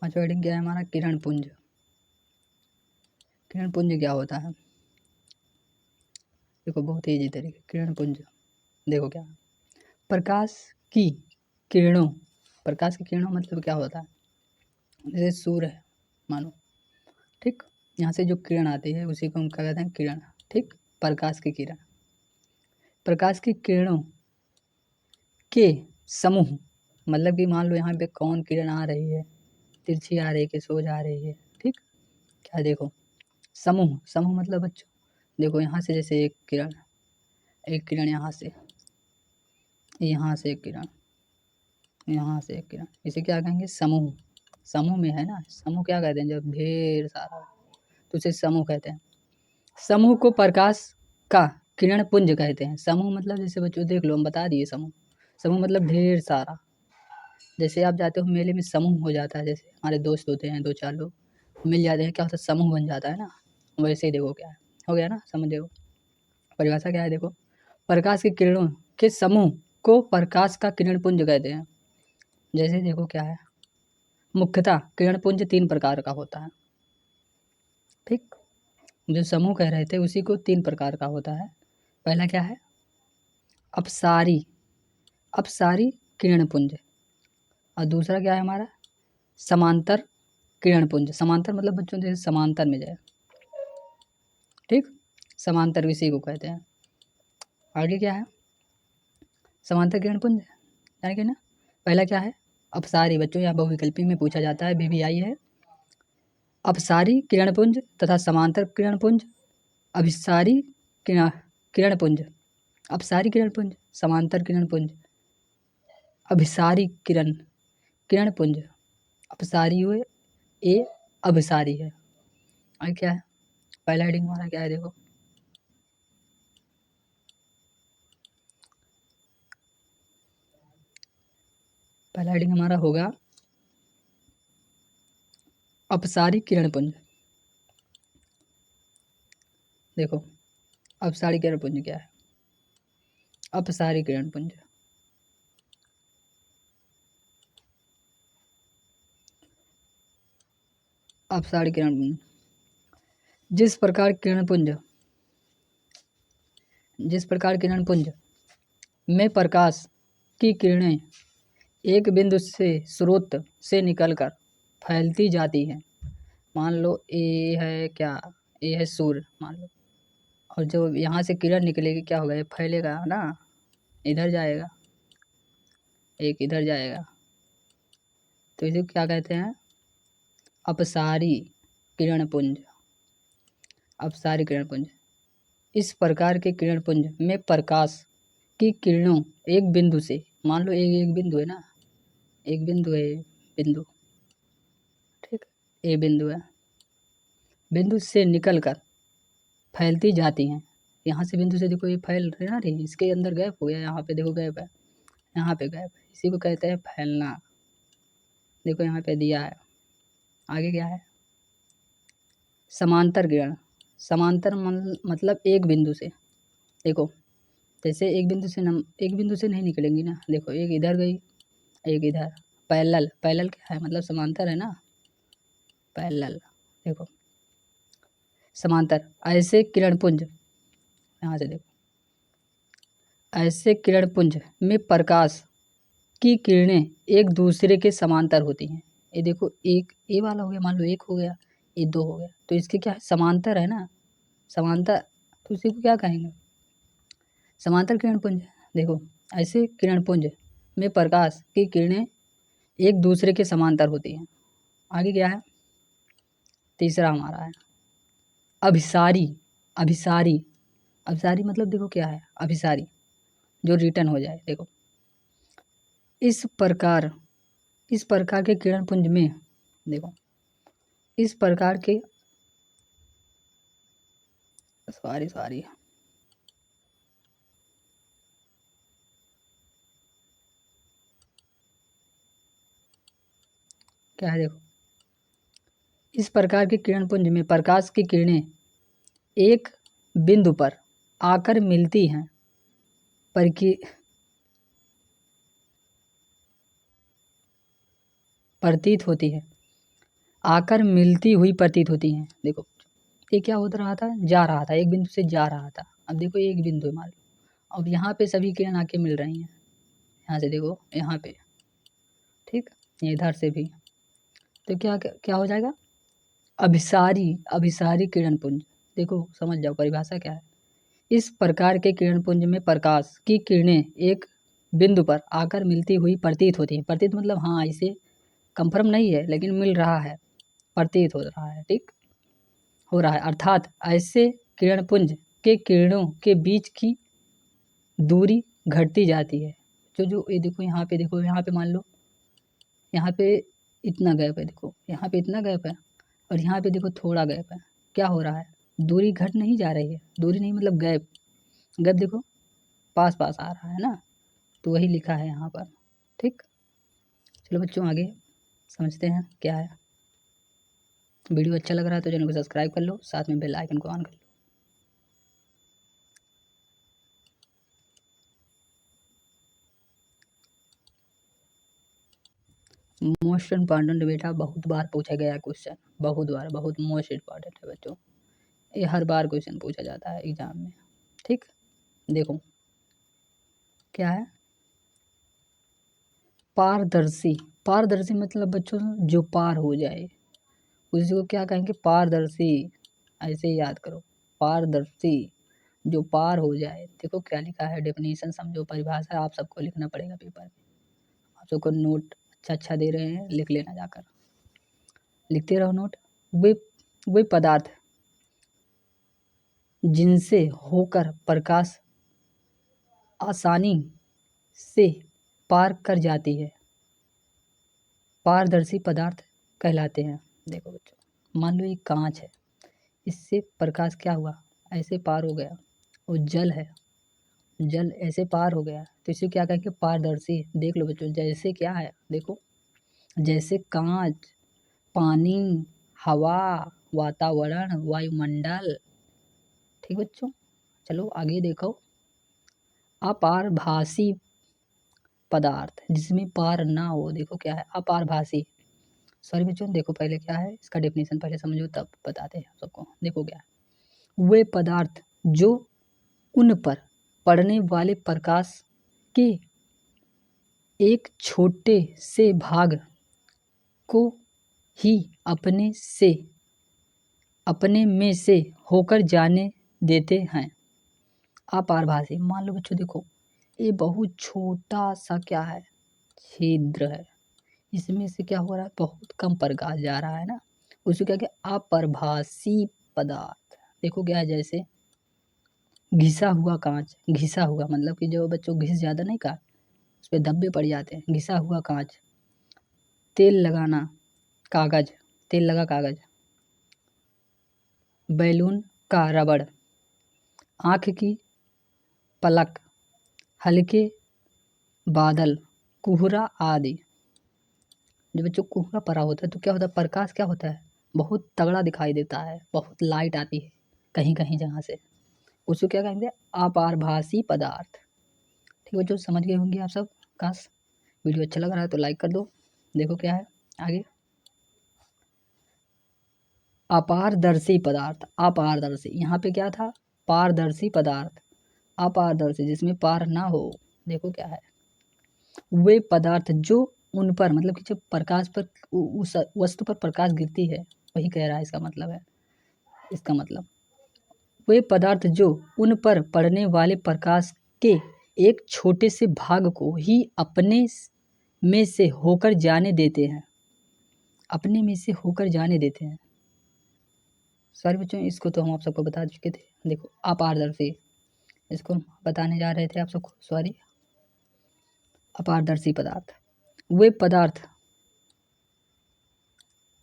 पांचवा हेडिंग क्या है हमारा, किरण पुंज। किरण पुंज क्या होता है, देखो बहुत ईजी तरीके। किरण पुंज देखो क्या, प्रकाश की किरणों, प्रकाश की किरणों मतलब क्या होता है, जैसे सूर्य है मानो, ठीक, यहाँ से जो किरण आती है उसी को हम क्या कहते हैं, किरण, ठीक, प्रकाश की किरण। प्रकाश की किरणों के समूह, मतलब कि मान लो यहाँ पे कौन किरण आ रही है, तिरछी आ रही है कि सोज आ रही है, ठीक, क्या देखो समूह, समूह मतलब बच्चों देखो यहाँ से जैसे एक किरण यहाँ से एक किरण, यहाँ से एक किरण, इसे क्या कहेंगे, समूह। समूह में है ना, समूह क्या कहते हैं, जब ढेर सारा तो उसे समूह कहते हैं। समूह को प्रकाश का किरण पुंज कहते हैं। समूह मतलब जैसे बच्चों देख लो हम बता दिए, समूह, समूह मतलब ढेर सारा। जैसे आप जाते हो मेले में समूह हो जाता है, जैसे हमारे दोस्त होते हैं 2-4 लोग मिल जाते हैं, क्या होता है, समूह बन जाता है ना, वैसे ही देखो क्या है, हो गया ना, समझ देखो परिभाषा क्या है, देखो प्रकाश की किरणों के समूह को प्रकाश का किरण पुंज कहते हैं। जैसे देखो क्या है, मुख्यतः किरण पुंज 3 प्रकार का होता है, ठीक, जो समूह कह रहे थे उसी को 3 प्रकार का होता है। पहला क्या है, अपसारी, अपसारी किरण पुंज, और दूसरा क्या है हमारा, समांतर किरण पुंज। समांतर मतलब बच्चों जैसे समांतर में जाए, ठीक, समांतर इसी को कहते हैं। आगे क्या है, समांतर किरण पुंज जानेंगे ना। पहला क्या है, अपसारी, बच्चों यहाँ बहुविकल्पी में पूछा जाता है, BBI है। अपसारी किरण पुंज तथा समांतर किरण पुंज, अभिसारी किरण पुंज, अपसारी किरण पुंज, समांतर किरण पुंज, अभिसारी किरण पुंज। अपसारी हुए, ए अभिसारी है। और क्या है, पहला हेडिंग हमारा क्या है, देखो पहला हेडिंग हमारा होगा अपसारी किरण पुंज। देखो अपसारी किरण पुंज क्या है, अपसारी किरण पुंज, अपसारी किरण पुंज, जिस प्रकार किरण पुंज में प्रकाश की किरणें एक बिंदु से स्रोत से निकलकर फैलती जाती हैं। मान लो ए है क्या, ए है सूर्य मान लो, और जो यहाँ से किरण निकलेगी क्या होगा, ये फैलेगा ना, इधर जाएगा, एक इधर जाएगा, तो इसे क्या कहते हैं, अपसारी किरण पुंज, अपसारी किरण पुंज। इस प्रकार के किरण पुंज में प्रकाश की किरणों एक बिंदु से, मान लो एक बिंदु है ना, एक बिंदु है, बिंदु, ठीक, ए बिंदु है, बिंदु से निकलकर फैलती जाती हैं। यहाँ से बिंदु से देखो ये फैल रही ना रही, इसके अंदर गैप हो गया, यहाँ पे देखो गैप है, यहाँ पे गैप है, इसी को कहते हैं फैलना। देखो यहाँ पे दिया है। आगे क्या है, समांतर किरण। समांतर मतलब एक बिंदु से, देखो जैसे एक बिंदु से नहीं निकलेंगी ना, देखो एक इधर गई, एक इधर, पैरेलल, पैरेलल क्या है, मतलब समांतर है ना, पैरेलल। देखो समांतर, ऐसे किरणपुंज, यहाँ से देखो, ऐसे किरणपुंज में प्रकाश की किरणें एक दूसरे के समांतर होती हैं। ये देखो एक ए वाला हो गया, मान लो एक हो गया, ये 2 हो गया, तो इसके क्या है, समांतर है ना, समांतर, तो उसी को क्या कहेंगे, समांतर किरणपुंज। देखो ऐसे किरणपुंज में प्रकाश की किरणें एक दूसरे के समांतर होती हैं। आगे क्या है, तीसरा हमारा है अभिसारी। अभिसारी, अभिसारी मतलब देखो क्या है, अभिसारी जो रिटर्न हो जाए। देखो इस प्रकार के किरणपुंज में, देखो इस प्रकार के, सॉरी क्या है, देखो इस प्रकार के किरणपुंज में प्रकाश की किरणें एक बिंदु पर आकर मिलती हैं, प्रतीत होती है। आकर मिलती हुई प्रतीत होती हैं। देखो ये क्या हो रहा था, जा रहा था, एक बिंदु से जा रहा था। अब देखो एक बिंदु है मान लो, अब यहाँ पे सभी किरण आके मिल रही हैं, यहाँ से देखो यहाँ पे, ठीक, इधर से भी, तो क्या क्या हो जाएगा, अभिसारी किरण पुंज। देखो समझ जाओ परिभाषा क्या है। इस प्रकार के किरण पुंज में प्रकाश की किरणें एक बिंदु पर आकर मिलती हुई प्रतीत होती हैं। प्रतीत मतलब हाँ इसे कंफर्म नहीं है लेकिन मिल रहा है, प्रतीत हो रहा है, ठीक हो रहा है। अर्थात ऐसे किरण पुंज के किरणों के बीच की दूरी घटती जाती है। जो ये देखो यहाँ पे, देखो यहाँ पे मान लो यहाँ पे इतना गैप है, देखो यहाँ पे इतना गैप है और यहाँ पे देखो थोड़ा गैप है। क्या हो रहा है, दूरी घट नहीं जा रही है, दूरी नहीं मतलब गैप, गैप देखो पास पास आ रहा है ना, तो वही लिखा है यहाँ पर, ठीक। चलो बच्चों आगे समझते हैं क्या है। वीडियो अच्छा लग रहा है तो चैनल को सब्सक्राइब कर लो, साथ में बेल आइकन को ऑन कर लो। मोस्ट इम्पॉर्टेंट बेटा, बहुत बार पूछा गया क्वेश्चन, बहुत बार, बहुत मोस्ट इम्पॉर्टेंट है बच्चों, ये हर बार क्वेश्चन पूछा जाता है एग्जाम में, ठीक। देखो क्या है, पारदर्शी। पारदर्शी मतलब बच्चों जो पार हो जाए उसी को क्या कहेंगे, पारदर्शी। ऐसे ही याद करो, पारदर्शी जो पार हो जाए। देखो क्या लिखा है, डेफिनेशन समझो, परिभाषा आप सबको लिखना पड़ेगा पेपर में, आप सबको नोट अच्छा अच्छा दे रहे हैं, लिख लेना जाकर, लिखते रहो नोट। वे पदार्थ जिनसे होकर प्रकाश आसानी से पार कर जाती है, पारदर्शी पदार्थ कहलाते हैं। देखो बच्चों मान लो ये कांच है, इससे प्रकाश क्या हुआ, ऐसे पार हो गया, और जल है, जल ऐसे पार हो गया, तो इसे क्या कहेंगे, पारदर्शी। देख लो बच्चों जैसे क्या है, देखो जैसे कांच, पानी, हवा, वातावरण, वायुमंडल, ठीक बच्चों। चलो आगे देखो, अपारभासी पदार्थ जिसमें पार ना हो, देखो क्या है अपारभासी। सॉरी बच्चों देखो पहले क्या है, इसका डेफिनेशन पहले समझो तब बताते हैं आप सबको। देखो क्या है, वे पदार्थ जो उन पर पड़ने वाले प्रकाश के एक छोटे से भाग को ही अपने में से होकर जाने देते हैं। अपारभासी, मान लो बच्चों देखो ये बहुत छोटा सा क्या है, छिद्र है, इसमें से क्या हो रहा है, बहुत कम प्रकाश जा रहा है ना, उसे क्या कहते अपारभासी पदार्थ। देखो क्या है, जैसे घिसा हुआ कांच, घिसा हुआ मतलब कि जो बच्चों घिस ज़्यादा नहीं का, उस पर धब्बे पड़ जाते हैं, घिसा हुआ कांच। तेल लगाना कागज, तेल लगा कागज। बैलून का रबड़, आँख की पलक, हल्के बादल, कोहरा आदि। जब बच्चों कोहरा पड़ा होता है तो क्या होता है, प्रकाश क्या होता है, बहुत तगड़ा दिखाई देता है, बहुत लाइट आती है कहीं कहीं जहाँ से, उसको क्या कहेंगे, अपारभासी पदार्थ। ठीक बच्चों समझ गए होंगे आप सब। काश वीडियो अच्छा लग रहा है तो लाइक कर दो। देखो क्या है आगे, अपारदर्शी पदार्थ, अपारदर्शी, यहाँ पे क्या था, पारदर्शी पदार्थ, अपारदर्शी जिसमें पार ना हो। देखो क्या है, वे पदार्थ जो उन पर मतलब कि जब प्रकाश पर उस वस्तु पर प्रकाश गिरती है, वही कह रहा है, इसका मतलब है, इसका मतलब वे पदार्थ जो उन पर पड़ने वाले प्रकाश के एक छोटे से भाग को ही अपने में से होकर जाने देते हैं, अपने में से होकर जाने देते हैं। सॉरी बच्चों इसको तो हम आप सबको बता चुके थे। देखो अपारदर्शी, इसको बताने जा रहे थे आप सबको, सॉरी। अपारदर्शी पदार्थ,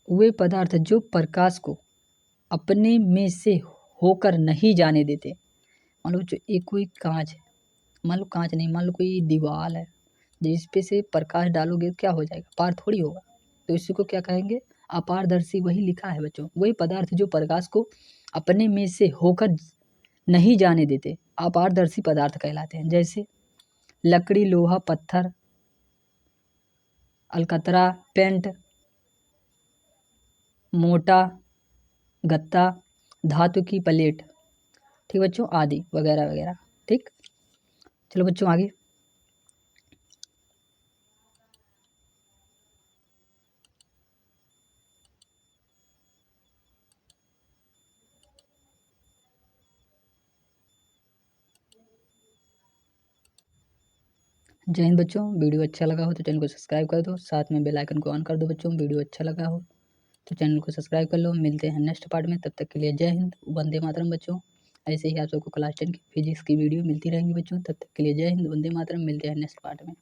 वे पदार्थ जो प्रकाश को अपने में से होकर नहीं जाने देते। मान लो जो एक कोई कांच है, मान लो कांच नहीं, मान लो कोई दीवार है, जिस पे से प्रकाश डालोगे क्या हो जाएगा, पार थोड़ी होगा, तो इसी को क्या कहेंगे, अपारदर्शी। वही लिखा है बच्चों, वही पदार्थ जो प्रकाश को अपने में से होकर नहीं जाने देते अपारदर्शी पदार्थ कहलाते हैं। जैसे लकड़ी, लोहा, पत्थर, अलकतरा, पेंट, मोटा गत्ता, धातु की प्लेट, ठीक बच्चों, आदि वगैरह वगैरह। ठीक, चलो बच्चों आगे। जय हिंद बच्चों, वीडियो अच्छा लगा हो तो चैनल को सब्सक्राइब कर दो, साथ में बेल आइकन को ऑन कर दो बच्चों। वीडियो अच्छा लगा हो तो चैनल को सब्सक्राइब कर लो। मिलते हैं नेक्स्ट पार्ट में, तब तक के लिए जय हिंद, वंदे मातरम बच्चों। ऐसे ही आप सबको क्लास 10 की फिजिक्स की वीडियो मिलती रहेंगी बच्चों। तब तक के लिए जय हिंद, वंदे मातरम। मिलते हैं नेक्स्ट पार्ट में।